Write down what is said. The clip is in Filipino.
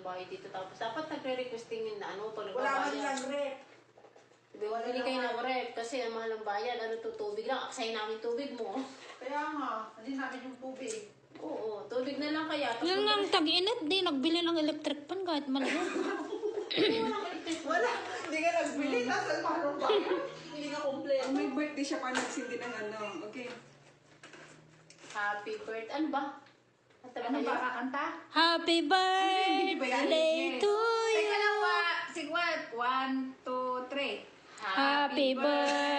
bayad dito. Tapos dapat nagre-requesting yun na ano, pag Wala man nagbabayad. lang rep. Bili kayo ng rep kasi ang mahal ng bayad. Ano to, tubig lang. Aksayin namin tubig mo. Kaya nga, hindi namin yung tubig. Oo, tubig na lang kaya. Tapos Yan nga ang tag-init, di nagbili ng electric pan kahit maliit. Wala, hindi ka nagbili. Nasaan parang ba? Hindi ka kompleto. May birthday siya pa nagsindi ng ano. Okay. Happy birthday. Ano ba? Ano ba kakanta? Happy Hindi ba yan? birthday Yes. to Teka you. lang, sigwat. 1, 2, 3. Happy birthday